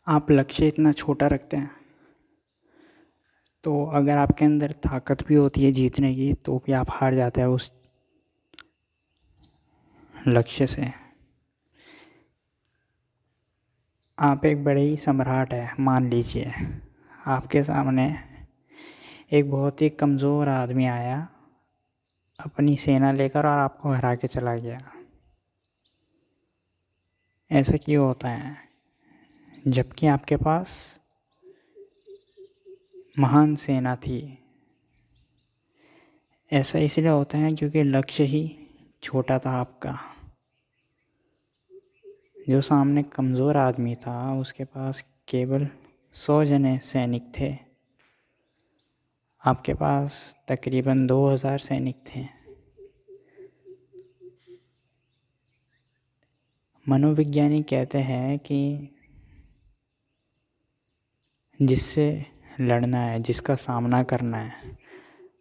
आप लक्ष्य इतना छोटा रखते हैं तो अगर आपके अंदर ताकत भी होती है जीतने की तो भी आप हार जाते हैं उस लक्ष्य से। आप एक बड़े ही सम्राट हैं, मान लीजिए आपके सामने एक बहुत ही कमज़ोर आदमी आया अपनी सेना लेकर और आपको हरा के चला गया। ऐसा क्यों होता है जबकि आपके पास महान सेना थी? ऐसा इसलिए होता है क्योंकि लक्ष्य ही छोटा था आपका। जो सामने कमज़ोर आदमी था उसके पास केवल 100 जने सैनिक थे, आपके पास तकरीबन 2000 सैनिक थे। मनोविज्ञानी कहते हैं कि जिससे लड़ना है, जिसका सामना करना है,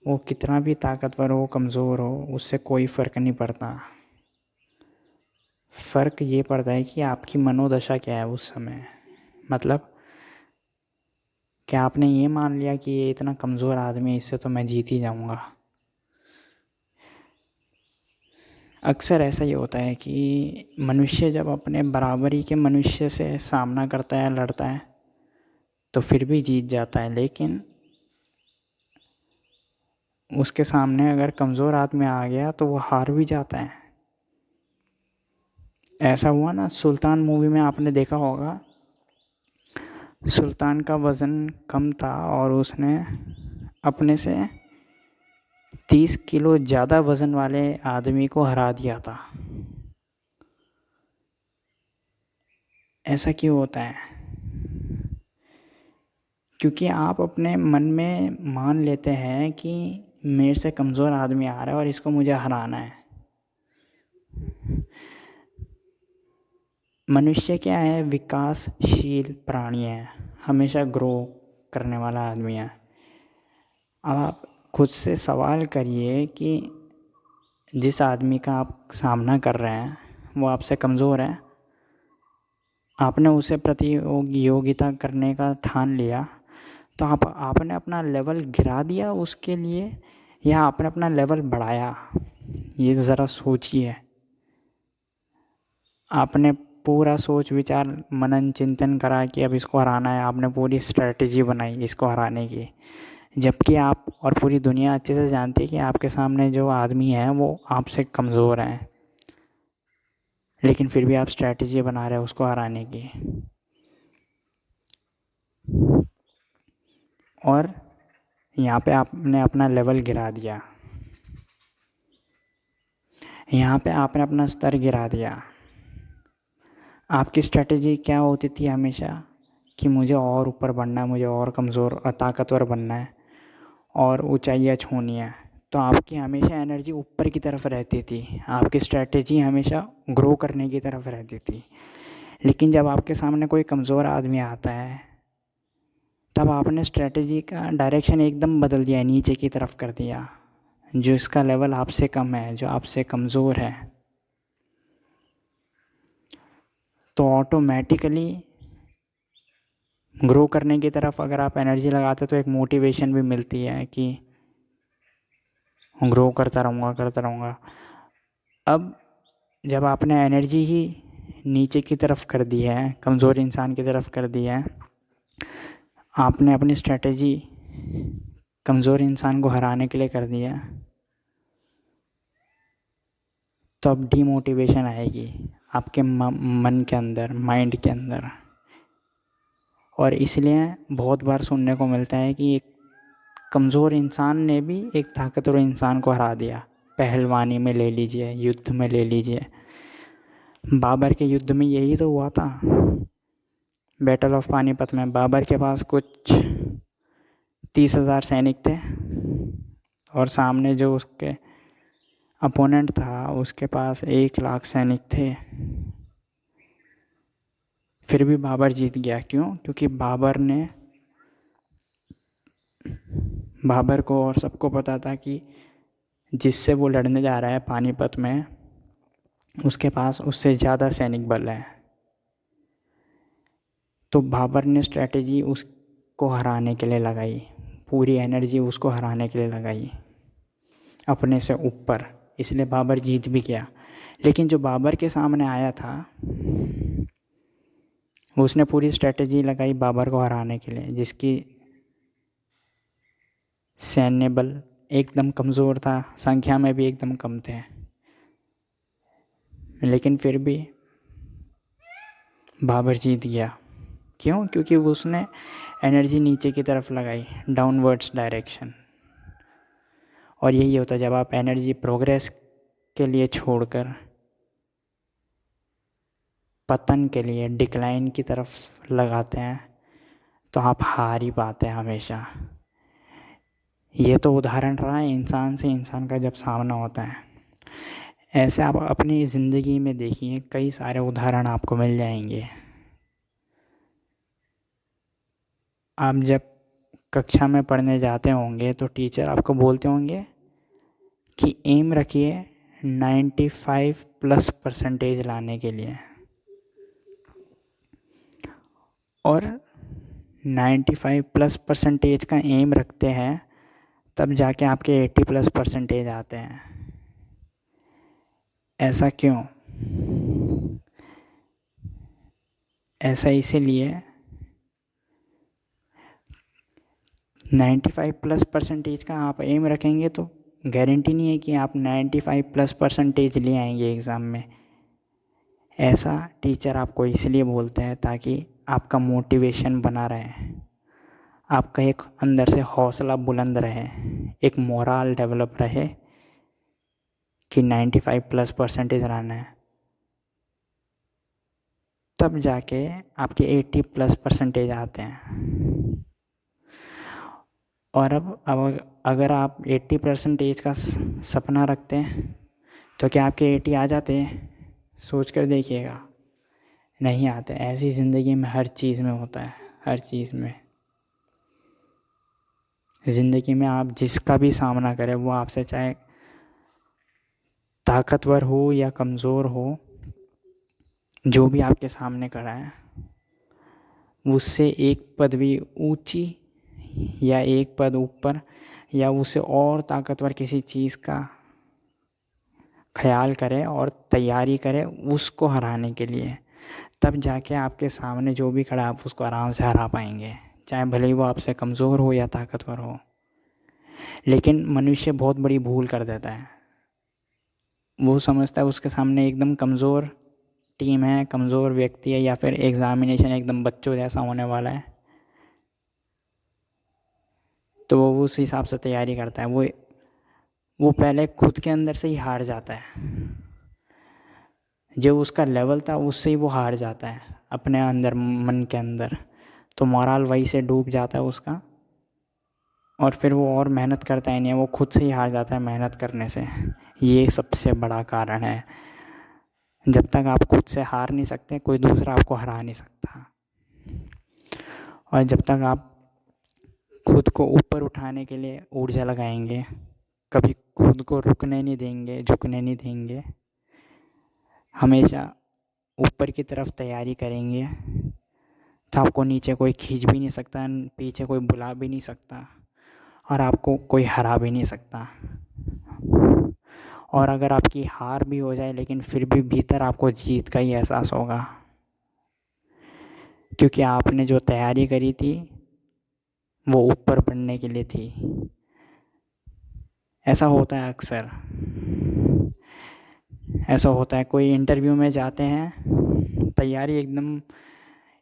वो कितना भी ताकतवर हो, कमज़ोर हो, उससे कोई फ़र्क नहीं पड़ता। फ़र्क ये पड़ता है कि आपकी मनोदशा क्या है उस समय। मतलब क्या आपने ये मान लिया कि ये इतना कमज़ोर आदमी है, इससे तो मैं जीत ही जाऊँगा। अक्सर ऐसा ही होता है कि मनुष्य जब अपने बराबरी के मनुष्य से सामना करता है, लड़ता है, तो फिर भी जीत जाता है। लेकिन उसके सामने अगर कमज़ोर आदमी आ गया तो वो हार भी जाता है। ऐसा हुआ ना, सुल्तान मूवी में आपने देखा होगा, सुल्तान का वज़न कम था और उसने अपने से 30 किलो ज़्यादा वज़न वाले आदमी को हरा दिया था। ऐसा क्यों होता है? क्योंकि आप अपने मन में मान लेते हैं कि मेरे से कमज़ोर आदमी आ रहा है और इसको मुझे हराना है। मनुष्य क्या है? विकासशील प्राणी है, हमेशा ग्रो करने वाला आदमी है। अब आप खुद से सवाल करिए कि जिस आदमी का आप सामना कर रहे हैं वो आपसे कमज़ोर है, आपने उसे प्रतियोगिता करने का ठान लिया, तो आपने अपना लेवल गिरा दिया उसके लिए या आपने अपना लेवल बढ़ाया? ये ज़रा सोचिए। आपने पूरा सोच विचार मनन चिंतन करा कि अब इसको हराना है, आपने पूरी स्ट्रेटजी बनाई इसको हराने की, जबकि आप और पूरी दुनिया अच्छे से जानती है कि आपके सामने जो आदमी है वो आपसे कमज़ोर है, लेकिन फिर भी आप स्ट्रेटजी बना रहे हो उसको हराने की। और यहाँ पे आपने अपना लेवल गिरा दिया, यहाँ पे आपने अपना स्तर गिरा दिया। आपकी स्ट्रेटजी क्या होती थी हमेशा कि मुझे और ऊपर बढ़ना है, मुझे और कमज़ोर ताकतवर बनना है और ऊंचाइयाँ छूनी है। तो आपकी हमेशा एनर्जी ऊपर की तरफ रहती थी, आपकी स्ट्रेटजी हमेशा ग्रो करने की तरफ रहती थी। लेकिन जब आपके सामने कोई कमज़ोर आदमी आता है तब आपने स्ट्रेटजी का डायरेक्शन एकदम बदल दिया, नीचे की तरफ कर दिया। जो इसका लेवल आपसे कम है, जो आपसे कमज़ोर है, तो ऑटोमेटिकली ग्रो करने की तरफ अगर आप एनर्जी लगाते तो एक मोटिवेशन भी मिलती है कि ग्रो करता रहूँगा करता रहूँगा। अब जब आपने एनर्जी ही नीचे की तरफ कर दी है, कमज़ोर इंसान की तरफ कर दी है, आपने अपनी स्ट्रेटजी कमज़ोर इंसान को हराने के लिए कर दी है, तो अब डीमोटिवेशन आएगी आपके मन के अंदर, माइंड के अंदर। और इसलिए बहुत बार सुनने को मिलता है कि एक कमज़ोर इंसान ने भी एक ताकतवर इंसान को हरा दिया। पहलवानी में ले लीजिए, युद्ध में ले लीजिए, बाबर के युद्ध में यही तो हुआ था। बैटल ऑफ पानीपत में बाबर के पास कुछ 30,000 सैनिक थे और सामने जो उसके अपोनेंट था उसके पास 1 लाख सैनिक थे। फिर भी बाबर जीत गया। क्यों? क्योंकि बाबर को और सबको पता था कि जिससे वो लड़ने जा रहा है पानीपत में, उसके पास उससे ज़्यादा सैनिक बल है। तो बाबर ने स्ट्रैटेजी उसको हराने के लिए लगाई, पूरी एनर्जी उसको हराने के लिए लगाई अपने से ऊपर, इसलिए बाबर जीत भी गया। लेकिन जो बाबर के सामने आया था उसने पूरी स्ट्रैटेजी लगाई बाबर को हराने के लिए, जिसकी सैन्य बल एकदम कमज़ोर था, संख्या में भी एकदम कम थे, लेकिन फिर भी बाबर जीत गया। क्यों? क्योंकि उसने एनर्जी नीचे की तरफ लगाई, डाउनवर्ड्स डायरेक्शन। और यही होता है जब आप एनर्जी प्रोग्रेस के लिए छोड़कर पतन के लिए, डिक्लाइन की तरफ लगाते हैं, तो आप हार ही पाते हैं हमेशा। ये तो उदाहरण रहा है इंसान से इंसान का जब सामना होता है। ऐसे आप अपनी ज़िंदगी में देखिए, कई सारे उदाहरण आपको मिल जाएंगे। आप जब कक्षा में पढ़ने जाते होंगे तो टीचर आपको बोलते होंगे कि एम रखिए 95+ % लाने के लिए, और 95+ % का एम रखते हैं तब जाके आपके 80+ % आते हैं। ऐसा क्यों? ऐसा इसीलिए 95+ % का आप एम रखेंगे तो गारंटी नहीं है कि आप 95+ % ले आएंगे एग्ज़ाम में। ऐसा टीचर आपको इसलिए बोलते हैं ताकि आपका मोटिवेशन बना रहे, आपका एक अंदर से हौसला बुलंद रहे, एक मोरल डेवलप रहे कि 95+ % लाना है, तब जाके आपके 80+ % आते हैं। और अब अगर आप 80% का सपना रखते हैं तो क्या आपके 80 आ जाते हैं? सोच कर देखिएगा, नहीं आते। ऐसी ज़िंदगी में हर चीज़ में होता है, हर चीज़ में। ज़िंदगी में आप जिसका भी सामना करें, वो आपसे चाहे ताकतवर हो या कमज़ोर हो, जो भी आपके सामने खड़ा है, उससे एक पदवी ऊंची या एक पद ऊपर या उससे और ताकतवर किसी चीज़ का ख्याल करें और तैयारी करें उसको हराने के लिए, तब जाके आपके सामने जो भी खड़ा है आप उसको आराम से हरा पाएंगे, चाहे भले ही वो आपसे कमज़ोर हो या ताकतवर हो। लेकिन मनुष्य बहुत बड़ी भूल कर देता है, वो समझता है उसके सामने एकदम कमज़ोर टीम है, कमज़ोर व्यक्ति है, या फिर एग्ज़ामिनेशन एकदम बच्चों जैसा होने वाला है, तो वो उस हिसाब से तैयारी करता है। वो पहले खुद के अंदर से ही हार जाता है, जो उसका लेवल था उससे ही वो हार जाता है अपने अंदर, मन के अंदर। तो मोरल वही से डूब जाता है उसका, और फिर वो और मेहनत करता ही नहीं है, वो खुद से ही हार जाता है मेहनत करने से। ये सबसे बड़ा कारण है। जब तक आप खुद से हार नहीं सकते, कोई दूसरा आपको हरा नहीं सकता। और जब तक आप खुद को ऊपर उठाने के लिए ऊर्जा लगाएंगे, कभी खुद को रुकने नहीं देंगे, झुकने नहीं देंगे, हमेशा ऊपर की तरफ तैयारी करेंगे, तो आपको नीचे कोई खींच भी नहीं सकता, पीछे कोई बुला भी नहीं सकता, और आपको कोई हरा भी नहीं सकता। और अगर आपकी हार भी हो जाए, लेकिन फिर भी भीतर आपको जीत का ही एहसास होगा, क्योंकि आपने जो तैयारी करी थी वो ऊपर बढ़ने के लिए थी। ऐसा होता है अक्सर, ऐसा होता है। कोई इंटरव्यू में जाते हैं, तैयारी एकदम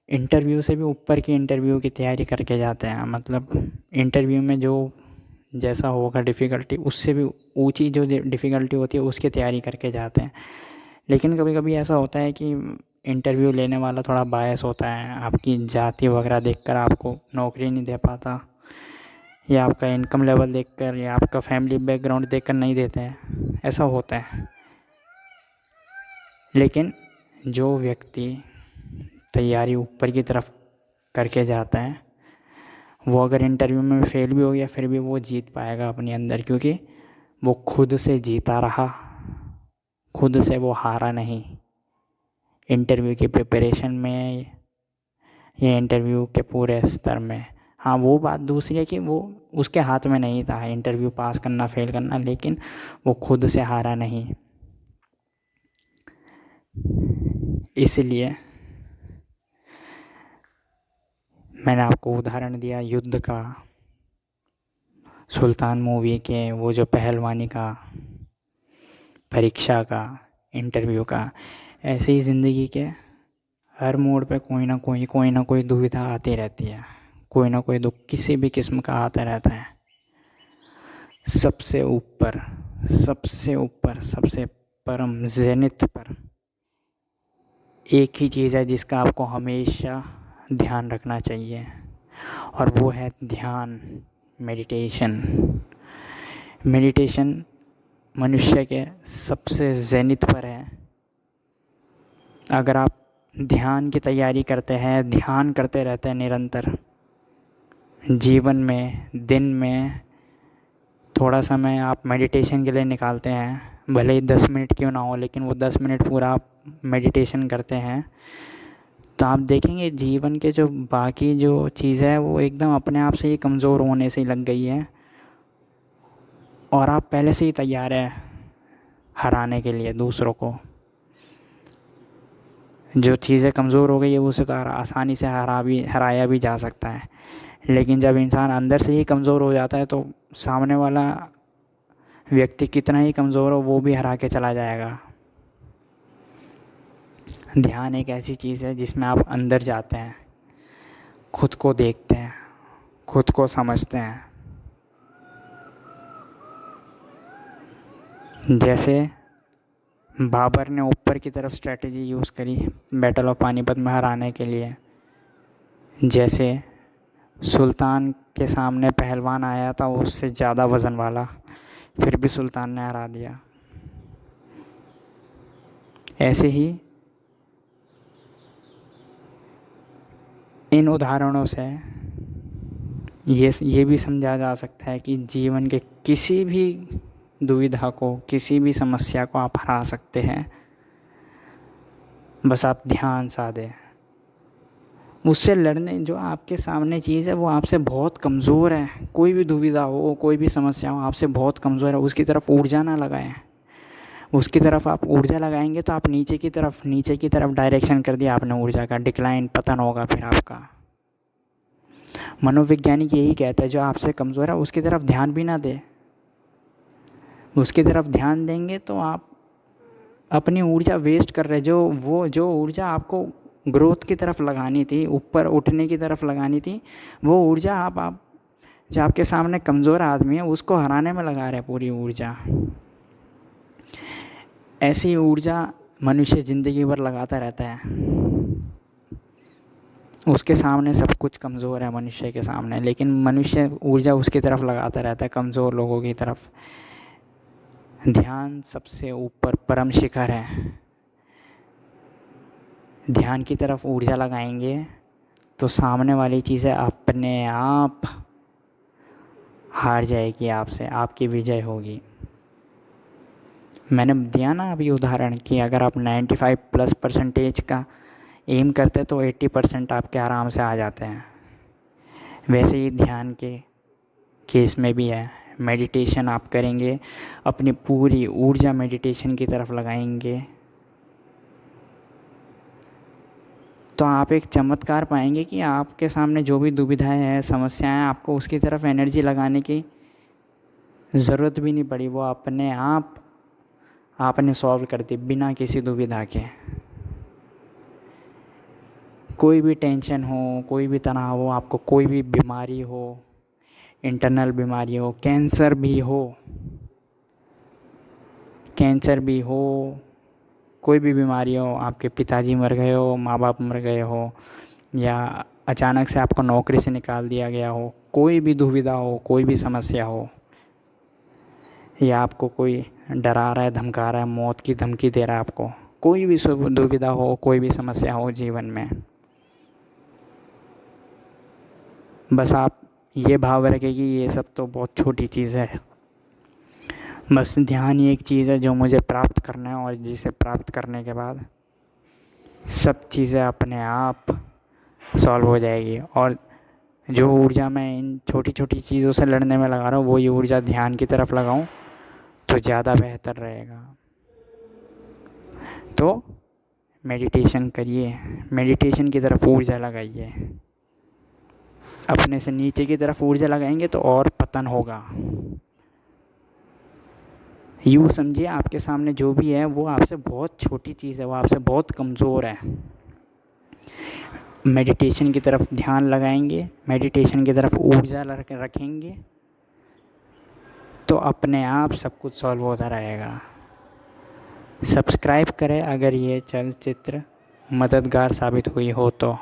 इंटरव्यू से भी ऊपर की इंटरव्यू की तैयारी करके जाते हैं, मतलब इंटरव्यू में जो जैसा होगा डिफ़िकल्टी, उससे भी ऊंची जो डिफ़िकल्टी होती है उसकी तैयारी करके जाते हैं। लेकिन कभी कभी ऐसा होता है कि इंटरव्यू लेने वाला थोड़ा बायस होता है, आपकी जाति वगैरह देखकर आपको नौकरी नहीं दे पाता, या आपका इनकम लेवल देखकर या आपका फैमिली बैकग्राउंड देखकर नहीं देते हैं, ऐसा होता है। लेकिन जो व्यक्ति तैयारी ऊपर की तरफ करके जाता है, वो अगर इंटरव्यू में फेल भी हो गया फिर भी वो जीत पाएगा अपने अंदर, क्योंकि वो खुद से जीता रहा, खुद से वो हारा नहीं। इंटरव्यू की प्रिपरेशन में ये इंटरव्यू के पूरे स्तर में। हाँ, वो बात दूसरी है कि वो उसके हाथ में नहीं था इंटरव्यू पास करना फेल करना, लेकिन वो खुद से हारा नहीं। इसलिए मैंने आपको उदाहरण दिया युद्ध का, सुल्तान मूवी के वो जो पहलवानी का, परीक्षा का, इंटरव्यू का। ऐसे ही ज़िंदगी के हर मोड़ पे कोई ना कोई दुविधा आती रहती है, कोई ना कोई दुख किसी भी किस्म का आता रहता है। सबसे ऊपर, सबसे ऊपर, सबसे परम ज़ेनिथ पर एक ही चीज़ है जिसका आपको हमेशा ध्यान रखना चाहिए, और वो है ध्यान, मेडिटेशन। मेडिटेशन मनुष्य के सबसे ज़ेनिथ पर है। अगर आप ध्यान की तैयारी करते हैं, ध्यान करते रहते हैं निरंतर, जीवन में दिन में थोड़ा समय आप मेडिटेशन के लिए निकालते हैं, भले ही 10 मिनट क्यों ना हो, लेकिन वो 10 मिनट पूरा आप मेडिटेशन करते हैं, तो आप देखेंगे जीवन के जो बाकी जो चीज़ें हैं वो एकदम अपने आप से ही कमज़ोर होने से ही लग गई है, और आप पहले से ही तैयार हैं हराने के लिए दूसरों को। जो चीज़ें कमज़ोर हो गई है उसे तो आसानी से हराया भी जा सकता है, लेकिन जब इंसान अंदर से ही कमज़ोर हो जाता है तो सामने वाला व्यक्ति कितना ही कमज़ोर हो वो भी हरा के चला जाएगा। ध्यान एक ऐसी चीज़ है जिसमें आप अंदर जाते हैं, खुद को देखते हैं, खुद को समझते हैं। जैसे बाबर ने ऊपर की तरफ स्ट्रेटजी यूज़ करी बैटल ऑफ पानीपत में हराने के लिए, जैसे सुल्तान के सामने पहलवान आया था उससे ज़्यादा वज़न वाला, फिर भी सुल्तान ने हरा दिया। ऐसे ही इन उदाहरणों से ये भी समझा जा सकता है कि जीवन के किसी भी दुविधा को, किसी भी समस्या को आप हरा सकते हैं, बस आप ध्यान साधें। उससे लड़ने जो आपके सामने चीज़ है वो आपसे बहुत कमज़ोर है, कोई भी दुविधा हो, कोई भी समस्या हो, आपसे बहुत कमज़ोर है, उसकी तरफ ऊर्जा ना लगाएं। उसकी तरफ आप ऊर्जा लगाएंगे तो आप नीचे की तरफ डायरेक्शन कर दिया आपने ऊर्जा का, डिक्लाइन, पतन होगा फिर आपका। मनोवैज्ञानिक यही कहता है जो आपसे कमज़ोर है उसकी तरफ ध्यान भी ना दे। उसकी तरफ ध्यान देंगे तो आप अपनी ऊर्जा वेस्ट कर रहे, जो ऊर्जा आपको ग्रोथ की तरफ लगानी थी, ऊपर उठने की तरफ लगानी थी, वो ऊर्जा आप जो आपके सामने कमज़ोर आदमी है उसको हराने में लगा रहे पूरी ऊर्जा। ऐसी ऊर्जा मनुष्य ज़िंदगी भर लगाता रहता है, उसके सामने सब कुछ कमज़ोर है मनुष्य के सामने, लेकिन मनुष्य ऊर्जा उसकी तरफ लगाता रहता है, कमज़ोर लोगों की तरफ। ध्यान सबसे ऊपर परम शिखर है। ध्यान की तरफ ऊर्जा लगाएंगे तो सामने वाली चीज़ें अपने आप हार जाएगी आपसे, आपकी विजय होगी। मैंने दिया ना अभी उदाहरण कि अगर आप 95+ % का एम करते तो 80% आपके आराम से आ जाते हैं। वैसे ही ध्यान के केस में भी है। मेडिटेशन आप करेंगे, अपनी पूरी ऊर्जा मेडिटेशन की तरफ लगाएंगे तो आप एक चमत्कार पाएंगे कि आपके सामने जो भी दुविधाएं हैं, समस्याएं, आपको उसकी तरफ एनर्जी लगाने की ज़रूरत भी नहीं पड़ी, वो अपने आप आपने सॉल्व कर दी बिना किसी दुविधा के। कोई भी टेंशन हो, कोई भी तनाव हो, आपको कोई भी बीमारी हो, इंटरनल बीमारी हो, कैंसर भी हो, कोई भी बीमारी हो, आपके पिताजी मर गए हो, माँ बाप मर गए हो, या अचानक से आपको नौकरी से निकाल दिया गया हो, कोई भी दुविधा हो, कोई भी समस्या हो, या आपको कोई डरा रहा है, धमका रहा है, मौत की धमकी दे रहा है आपको, कोई भी दुविधा हो, कोई भी समस्या हो जीवन में, बस आप ये भाव रखें कि ये सब तो बहुत छोटी चीज़ है, बस ध्यान ही एक चीज़ है जो मुझे प्राप्त करना है, और जिसे प्राप्त करने के बाद सब चीज़ें अपने आप सॉल्व हो जाएगी। और जो ऊर्जा मैं इन छोटी छोटी चीज़ों से लड़ने में लगा रहा हूँ, वही ऊर्जा ध्यान की तरफ लगाऊँ तो ज़्यादा बेहतर रहेगा। तो मेडिटेशन करिए, मेडिटेशन की तरफ ऊर्जा लगाइए। अपने से नीचे की तरफ ऊर्जा लगाएंगे तो और पतन होगा। यूँ समझिए आपके सामने जो भी है वो आपसे बहुत छोटी चीज़ है, वो आपसे बहुत कमज़ोर है। मेडिटेशन की तरफ ध्यान लगाएंगे, मेडिटेशन की तरफ ऊर्जा रखेंगे तो अपने आप सब कुछ सॉल्व होता रहेगा। सब्सक्राइब करें अगर ये चलचित्र मददगार साबित हुई हो तो।